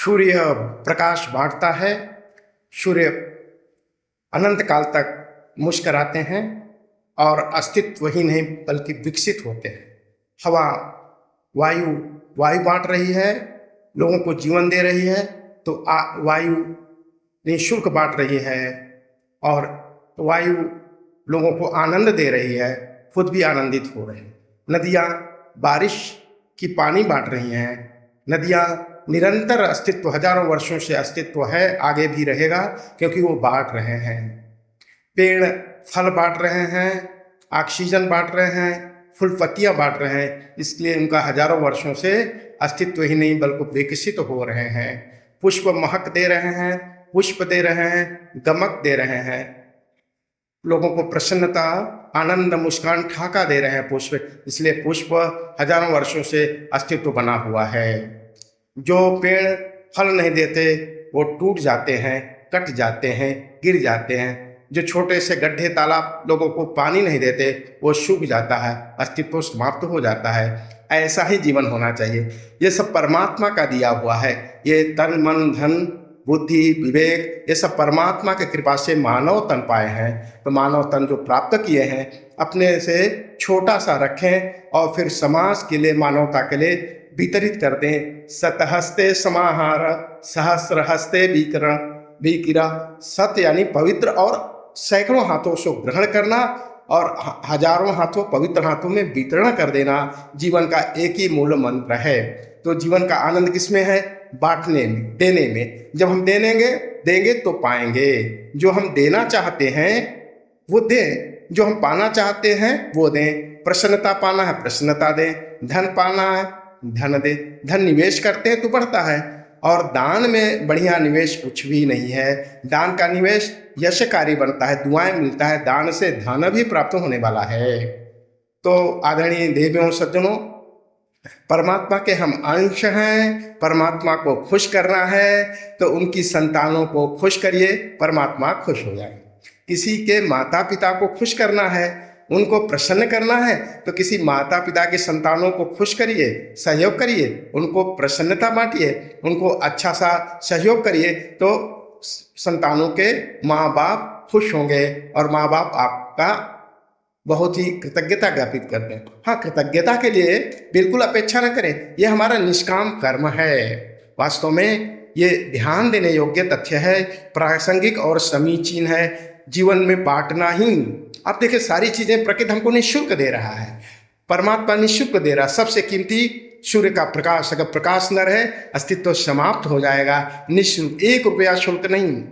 सूर्य प्रकाश बांटता है। सूर्य अनंत काल तक मुस्कराते हैं और अस्तित्व ही नहीं बल्कि विकसित होते हैं। हवा वायु वायु बांट रही है, लोगों को जीवन दे रही है, तो वायु निःशुल्क बांट रही है और वायु लोगों को आनंद दे रही है, खुद भी आनंदित हो रहे हैं। नदियाँ बारिश की पानी बांट रही हैं। नदियाँ निरंतर अस्तित्व, हजारों वर्षों से अस्तित्व है, आगे भी रहेगा क्योंकि वो बांट रहे हैं। पेड़ फल बांट रहे हैं, ऑक्सीजन बांट रहे हैं, फूल पत्तियाँ बांट रहे हैं, इसलिए उनका हजारों वर्षों से अस्तित्व ही नहीं बल्कि विकसित हो रहे हैं। पुष्प महक दे रहे हैं, पुष्प दे रहे हैं, गमक दे रहे हैं, लोगों को प्रसन्नता, आनंद, मुस्कान, ठाका दे रहे हैं पुष्प, इसलिए पुष्प हजारों वर्षों से अस्तित्व बना हुआ है। जो पेड़ फल नहीं देते वो टूट जाते हैं, कट जाते हैं, गिर जाते हैं। जो छोटे से गड्ढे तालाब लोगों को पानी नहीं देते वो सूख जाता है, अस्तित्व समाप्त हो जाता है। ऐसा ही जीवन होना चाहिए। ये सब परमात्मा का दिया हुआ है। ये तन मन धन बुद्धि विवेक ये सब परमात्मा की कृपा से मानव तन पाए हैं। तो मानव तन जो प्राप्त किए हैं अपने से छोटा सा रखें और फिर समाज के लिए, मानवता के लिए वितरित कर दें। सतहस्ते समाहार सहस्र हस्ते विकिरा। सत यानी पवित्र और सैकड़ों हाथों से ग्रहण करना और हजारों हाथों, पवित्र हाथों में वितरण कर देना जीवन का एक ही मूल मंत्र है। तो जीवन का आनंद किसमें है? बांटने में, देने में। जब हम देंगे तो पाएंगे। जो हम देना चाहते हैं वो दें, जो हम पाना चाहते हैं वो दें। प्रसन्नता पाना है प्रसन्नता दें, धन पाना है धन दे। धन निवेश करते हैं तो बढ़ता है, और दान में बढ़िया निवेश कुछ भी नहीं है। दान का निवेश यशकारी बनता है, दुआएं मिलता है, दान से धन भी प्राप्त होने वाला है। तो आदरणीय देवियों सज्जनों, परमात्मा के हम अंश हैं। परमात्मा को खुश करना है तो उनकी संतानों को खुश करिए, परमात्मा खुश हो जाएंगे। किसी के माता पिता को खुश करना है, उनको प्रसन्न करना है, तो किसी माता पिता के संतानों को खुश करिए, सहयोग करिए, उनको प्रसन्नता बांटिए, उनको अच्छा सा सहयोग करिए, तो संतानों के माँ बाप खुश होंगे और माँ बाप आपका बहुत ही कृतज्ञता ज्ञापित करते हैं। हाँ, कृतज्ञता के लिए बिल्कुल अपेक्षा न करें, यह हमारा निष्काम कर्म है। वास्तव में ये ध्यान देने योग्य तथ्य है, प्रासंगिक और समीचीन है। जीवन में बांटना ही, आप देखिए सारी चीजें प्रकृति हमको निःशुल्क दे रहा है, परमात्मा निःशुल्क दे रहा है। सबसे कीमती सूर्य का प्रकाश, अगर प्रकाश न रहे अस्तित्व समाप्त हो जाएगा। निःशुल्क, 1 रुपया शुल्क नहीं।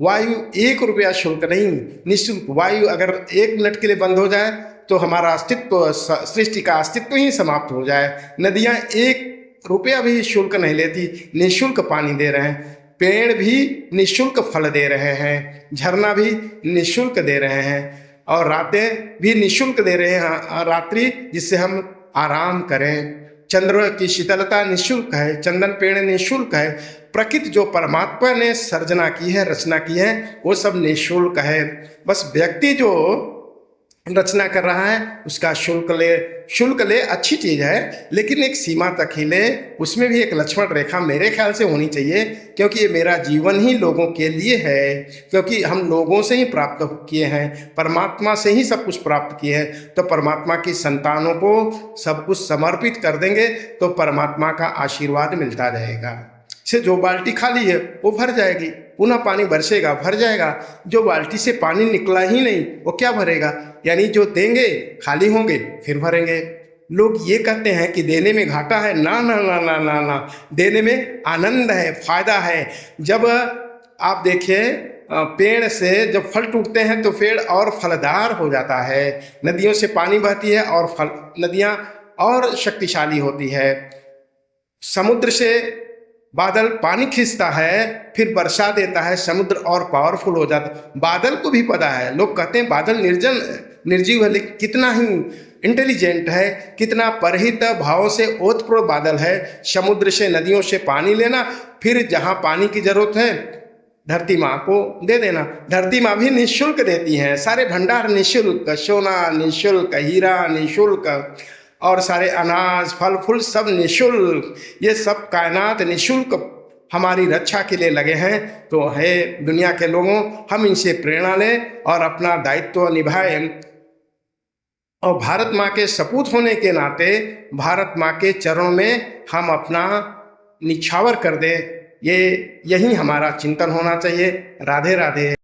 वायु 1 रुपया शुल्क नहीं, निःशुल्क। वायु अगर 1 मिनट के लिए बंद हो जाए तो हमारा अस्तित्व, सृष्टि का अस्तित्व ही समाप्त हो जाए। नदियाँ 1 रुपया भी शुल्क नहीं लेती, निःशुल्क पानी दे रहे हैं। पेड़ भी निःशुल्क फल दे रहे हैं, झरना भी निःशुल्क दे रहे हैं, और रातें भी निःशुल्क दे रहे हैं, रात्रि जिससे हम आराम करें। चंद्र की शीतलता निःशुल्क है, चंदन पेड़ निःशुल्क है। प्रकृति जो परमात्मा ने सर्जना की है, रचना की है, वो सब निःशुल्क है। बस व्यक्ति जो रचना कर रहा है उसका शुल्क ले अच्छी चीज है, लेकिन एक सीमा तक ही ले। उसमें भी एक लक्ष्मण रेखा मेरे ख्याल से होनी चाहिए, क्योंकि ये मेरा जीवन ही लोगों के लिए है, क्योंकि हम लोगों से ही प्राप्त किए हैं, परमात्मा से ही सब कुछ प्राप्त किए हैं। तो परमात्मा की संतानों को सब कुछ समर्पित कर देंगे तो परमात्मा का आशीर्वाद मिलता रहेगा। से जो बाल्टी खाली है वो भर जाएगी, पुनः पानी बरसेगा, भर जाएगा। जो बाल्टी से पानी निकला ही नहीं वो क्या भरेगा? यानी जो देंगे खाली होंगे फिर भरेंगे। लोग ये कहते हैं कि देने में घाटा है। ना ना ना ना ना ना, देने में आनंद है, फायदा है। जब आप देखिए पेड़ से जब फल टूटते हैं तो पेड़ और फलदार हो जाता है। नदियों से पानी बहती है और नदियाँ और शक्तिशाली होती है। समुद्र से बादल पानी खींचता है, फिर वर्षा देता है, समुद्र और पावरफुल हो जाता। बादल को भी पता है, लोग कहते हैं बादल निर्जीव है, लेकिन कितना ही इंटेलिजेंट है, कितना परहित भाव से ओतप्रोत बादल है। समुद्र से, नदियों से पानी लेना, फिर जहाँ पानी की जरूरत है धरती माँ को दे देना। धरती माँ भी निःशुल्क देती हैं, सारे भंडार निःशुल्क, सोना निःशुल्क, हीरा निःशुल्क, और सारे अनाज फल फूल सब निःशुल्क। ये सब कायनात निःशुल्क हमारी रक्षा के लिए लगे हैं, तो है दुनिया के लोगों, हम इनसे प्रेरणा लें और अपना दायित्व निभाएं और भारत माँ के सपूत होने के नाते भारत माँ के चरणों में हम अपना निछावर कर दें। यही हमारा चिंतन होना चाहिए। राधे राधे।